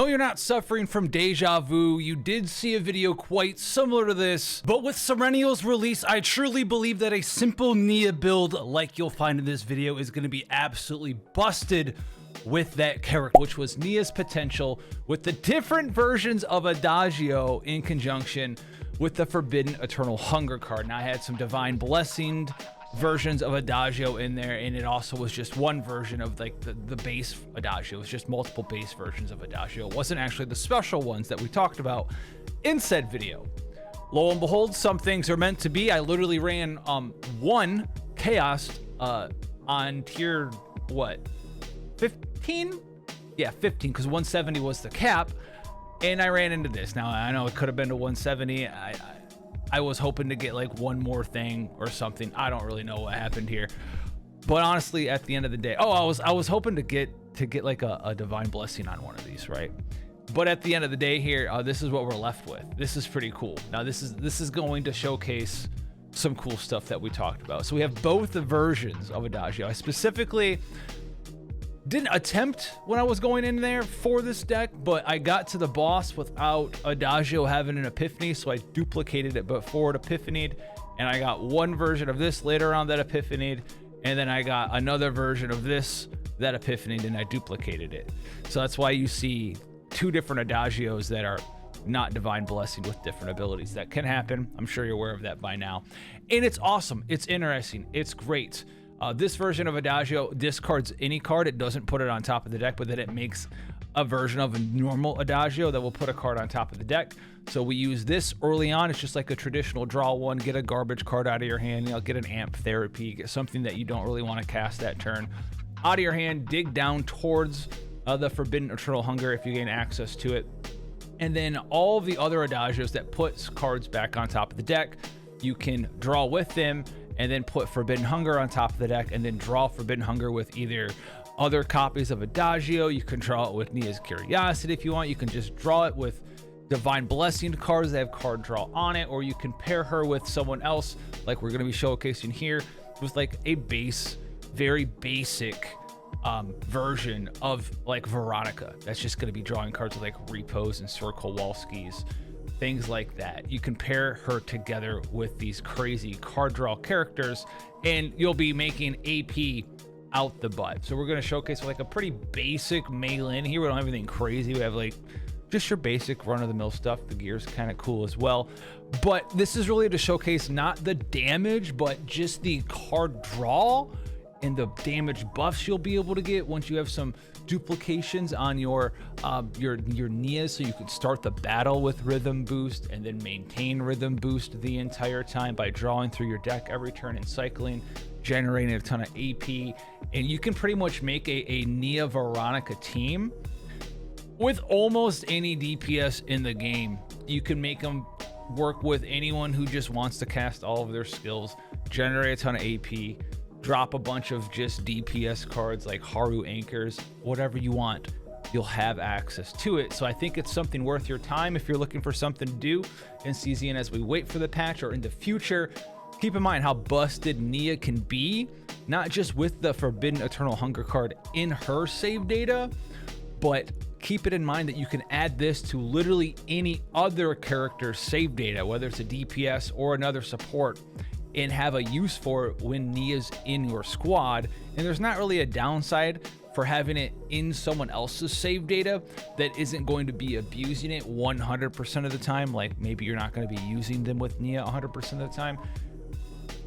No, you're not suffering from deja vu. You did see a video quite similar to this, but with Sereniel's release, I truly believe that a simple NIA build like you'll find in this video is going to be absolutely busted with that character, which was NIA's potential with the different versions of Adagio in conjunction with the Forbidden Eternal Hunger card. Now I had some Divine Blessinged versions of Adagio in there, and it also was just one version of like the base Adagio. It was just multiple base versions of Adagio. It wasn't actually the special ones that we talked about in said video. Lo and behold, some things are meant to be. I literally ran one Chaos on tier, what, 15? Yeah, 15, because 170 was the cap, and I ran into this. Now, I know it could have been to 170. I was hoping to get like one more thing or something. I don't really know what happened here, but honestly, at the end of the day, I was hoping to get like a Divine Blessing on one of these, right? But at the end of the day here, this is what we're left with. This is pretty cool. Now this is going to showcase some cool stuff that we talked about. So we have both the versions of Adagio. I specifically didn't attempt when I was going in there for this deck, but I got to the boss without Adagio having an epiphany, so I duplicated it before it epiphanied, and I got one version of this later on that epiphanied, and then I got another version of this that epiphanied, and I duplicated it. So that's why you see two different Adagios that are not Divine Blessing with different abilities. That can happen. I'm sure you're aware of that by now. And it's awesome. It's interesting. It's great. This version of Adagio discards any card. It doesn't put it on top of the deck, but then it makes a version of a normal Adagio that will put a card on top of the deck. So we use this early on. It's just like a traditional draw one, get a garbage card out of your hand, get an amp therapy, get something that you don't really want to cast that turn out of your hand, dig down towards the Forbidden Eternal Hunger if you gain access to it. And then all the other Adagios that puts cards back on top of the deck, you can draw with them and then put Forbidden Hunger on top of the deck, and then draw Forbidden Hunger with either other copies of Adagio. You can draw it with Nia's Curiosity if you want. You can just draw it with Divine Blessing cards that have card draw on it, or you can pair her with someone else like we're going to be showcasing here with like a base, very basic version of like Veronica. That's just going to be drawing cards with like Repos and Sir Kowalski's, things like that. You can pair her together with these crazy card draw characters, and you'll be making AP out the butt. So we're going to showcase like a pretty basic melee in here. We don't have anything crazy. We have like just your basic run-of-the-mill stuff. The gear's kind of cool as well. But this is really to showcase not the damage, but just the card draw and the damage buffs you'll be able to get once you have some duplications on your NIA, so you can start the battle with rhythm boost and then maintain rhythm boost the entire time by drawing through your deck every turn and cycling, generating a ton of AP. And you can pretty much make a NIA Veronica team with almost any DPS in the game. You can make them work with anyone who just wants to cast all of their skills, generate a ton of AP, drop a bunch of just DPS cards like Haru Anchors, whatever you want, you'll have access to it. So I think it's something worth your time if you're looking for something to do in CZN as we wait for the patch or in the future. Keep in mind how busted NIA can be, not just with the Forbidden Eternal Hunger card in her save data, but keep it in mind that you can add this to literally any other character's save data, whether it's a DPS or another support, and have a use for it when Nia's in your squad. And there's not really a downside for having it in someone else's save data that isn't going to be abusing it 100% of the time. Like maybe you're not going to be using them with Nia 100% of the time.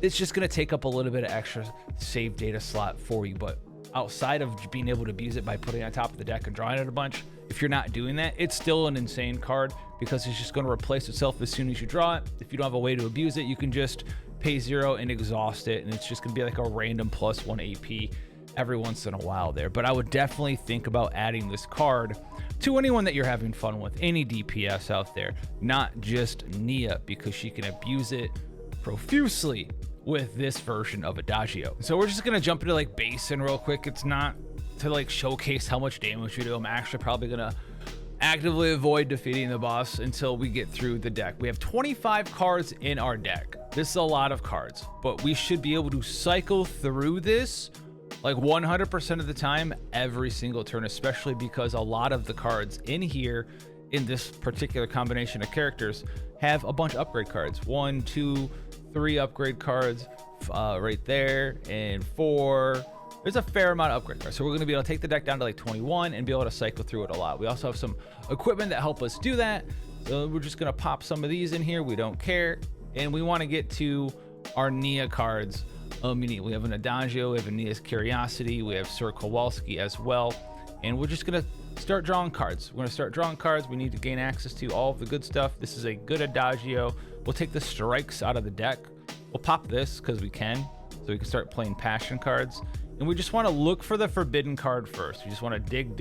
It's just going to take up a little bit of extra save data slot for you. But outside of being able to abuse it by putting it on top of the deck and drawing it a bunch, if you're not doing that, it's still an insane card because it's just going to replace itself as soon as you draw it. If you don't have a way to abuse it, you can just pay 0 and exhaust it, and it's just gonna be like a random +1 AP every once in a while there. But I would definitely think about adding this card to anyone that you're having fun with, any DPS out there, not just Nia, because she can abuse it profusely with this version of Adagio. So we're just gonna jump into like Basin real quick. It's not to like showcase how much damage you do. I'm actually probably gonna actively avoid defeating the boss until we get through the deck. We have 25 cards in our deck. This is a lot of cards, but we should be able to cycle through this like 100% of the time, every single turn, especially because a lot of the cards in here, in this particular combination of characters, have a bunch of upgrade cards. 1, 2, 3 upgrade cards right there, and 4. There's a fair amount of upgrade cards. So we're going to be able to take the deck down to like 21 and be able to cycle through it a lot. We also have some equipment that help us do that. So we're just going to pop some of these in here. We don't care. And we want to get to our NIA cards immediately. We have an Adagio, we have a NIA's Curiosity, we have Sir Kowalski as well. And we're just going to start drawing cards. We're going to start drawing cards. We need to gain access to all of the good stuff. This is a good Adagio. We'll take the strikes out of the deck. We'll pop this because we can. So we can start playing passion cards. And we just want to look for the forbidden card first. We just want to dig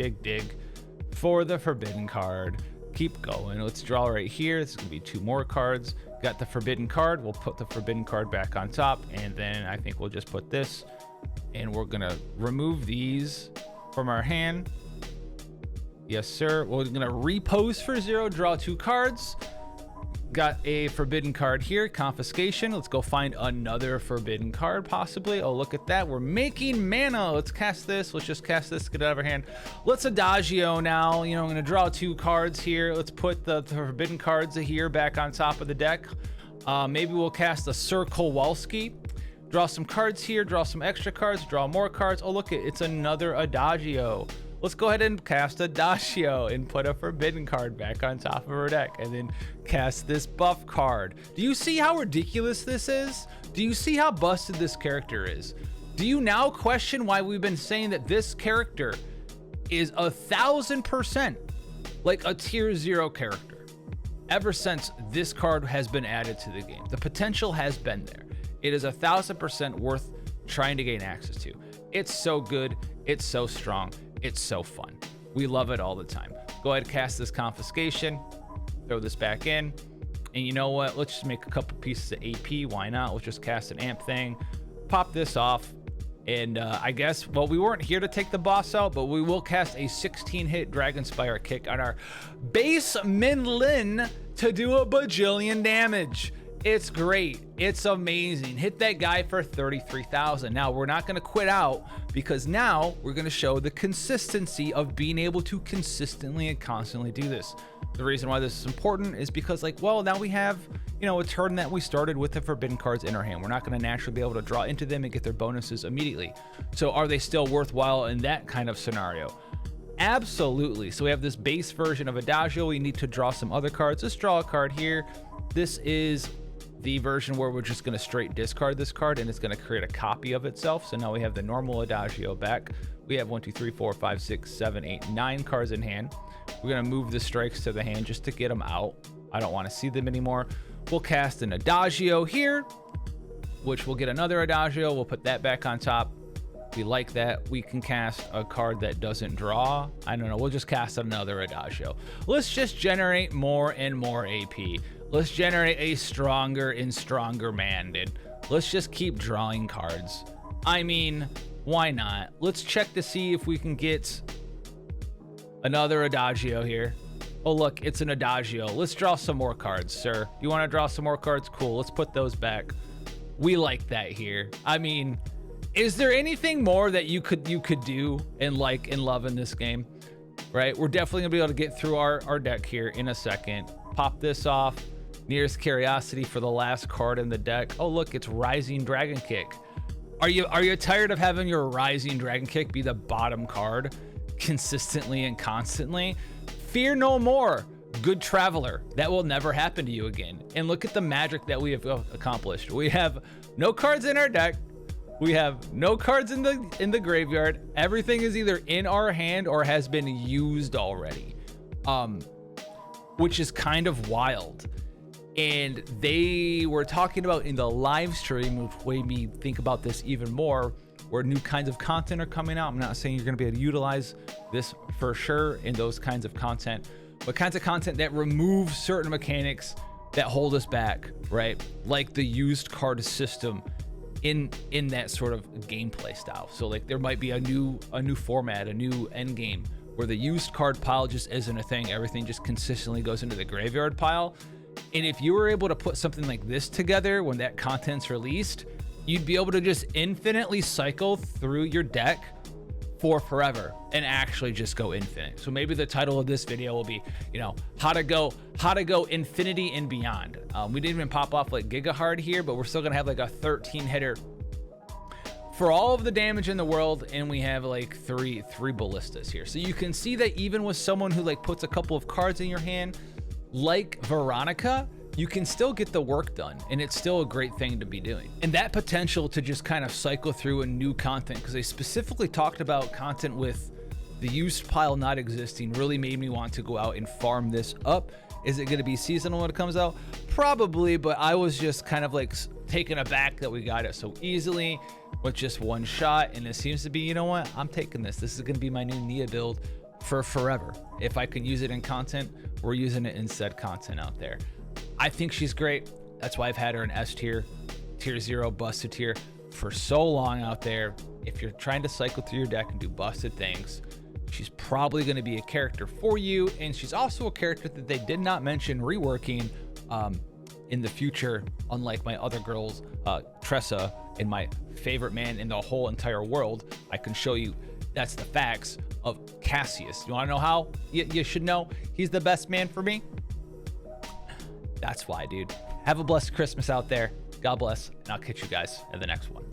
for the forbidden card. Keep going. Let's draw right here. This is going to be 2 more cards. Got the forbidden card. We'll put the forbidden card back on top. And then I think we'll just put this. And we're going to remove these from our hand. Yes, sir. We're going to repose for 0. Draw 2 cards. Got a forbidden card here, confiscation. Let's go find another forbidden card possibly. Oh, look at that. We're making mana. Let's cast this. Let's just cast this, get it out of our hand. Let's Adagio now. You know, I'm going to draw 2 cards here. Let's put the forbidden cards here back on top of the deck. Maybe we'll cast a Sir Kowalski. Draw some cards here, draw some extra cards, draw more cards. Oh, look, it's another Adagio. Let's go ahead and cast Adagio and put a forbidden card back on top of our deck, and then cast this buff card. Do you see how ridiculous this is? Do you see how busted this character is? Do you now question why we've been saying that this character is 1000% like a tier 0 character ever since this card has been added to the game? The potential has been there. It is 1000% worth trying to gain access to. It's so good. It's so strong. It's so fun. We love it all the time. Go ahead, cast this confiscation, throw this back in. And you know what? Let's just make a couple pieces of AP. Why not? Let's just cast an amp thing, pop this off. And I guess, well, we weren't here to take the boss out, but we will cast a 16-hit Dragonspire kick on our base Minlin to do a bajillion damage. It's great. It's amazing. Hit that guy for 33,000. Now, we're not going to quit out, because now we're going to show the consistency of being able to consistently and constantly do this. The reason why this is important is because, like, well, now we have, you know, a turn that we started with the forbidden cards in our hand. We're not going to naturally be able to draw into them and get their bonuses immediately. So are they still worthwhile in that kind of scenario? Absolutely. So we have this base version of Adagio. We need to draw some other cards. Let's draw a card here. This is the version where we're just going to straight discard this card, and it's going to create a copy of itself. So now we have the normal Adagio back. We have 1, 2, 3, 4, 5, 6, 7, 8, 9 cards in hand. We're going to move the strikes to the hand just to get them out. I don't want to see them anymore. We'll cast an Adagio here, which will get another Adagio. We'll put that back on top. We like that. We can cast a card that doesn't draw. I don't know. We'll just cast another Adagio. Let's just generate more and more AP. Let's generate a stronger and stronger man, dude. Let's just keep drawing cards. I mean, why not? Let's check to see if we can get another Adagio here. Oh, look, it's an Adagio. Let's draw some more cards, sir. You want to draw some more cards? Cool. Let's put those back. We like that here. I mean, is there anything more that you could do and like and love in this game? Right? We're definitely gonna be able to get through our deck here in a second. Pop this off. Nearest Curiosity for the last card in the deck. Oh, look, it's Rising Dragon Kick. Are you tired of having your Rising Dragon Kick be the bottom card consistently and constantly? Fear no more, good traveler. That will never happen to you again. And look at the magic that we have accomplished. We have no cards in our deck. We have no cards in the graveyard. Everything is either in our hand or has been used already, which is kind of wild. And they were talking about in the live stream, which made me think about this even more, where new kinds of content are coming out. I'm not saying you're going to be able to utilize this for sure in those kinds of content, but kinds of content that remove certain mechanics that hold us back, right? Like the used card system in that sort of gameplay style. So like there might be a new format, a new end game where the used card pile just isn't a thing. Everything just consistently goes into the graveyard pile. And if you were able to put something like this together when that content's released, you'd be able to just infinitely cycle through your deck for forever and actually just go infinite. So maybe the title of this video will be, you know, how to go infinity and beyond. We didn't even pop off like Giga Hard here, but we're still gonna have like a 13 hitter for all of the damage in the world, and we have like three ballistas here. So you can see that even with someone who like puts a couple of cards in your hand, like Veronica, you can still get the work done, and it's still a great thing to be doing. And that potential to just kind of cycle through a new content, because they specifically talked about content with the used pile not existing, really made me want to go out and farm this up. Is it going to be seasonal when it comes out? Probably, but I was just kind of like taken aback that we got it so easily with just one shot, and it seems to be, you know what, I'm taking this. This is going to be my new NIA build for forever. If I can use it in content, we're using it in said content out there. I think she's great. That's why I've had her in S tier, tier 0, busted tier for so long out there. If you're trying to cycle through your deck and do busted things, she's probably going to be a character for you. And she's also a character that they did not mention reworking in the future, unlike my other girls, Tressa, and my favorite man in the whole entire world. I can show you that's the facts of Cassius. You want to know how? You should know he's the best man for me. That's why, dude. Have a blessed Christmas out there. God bless, and I'll catch you guys in the next one.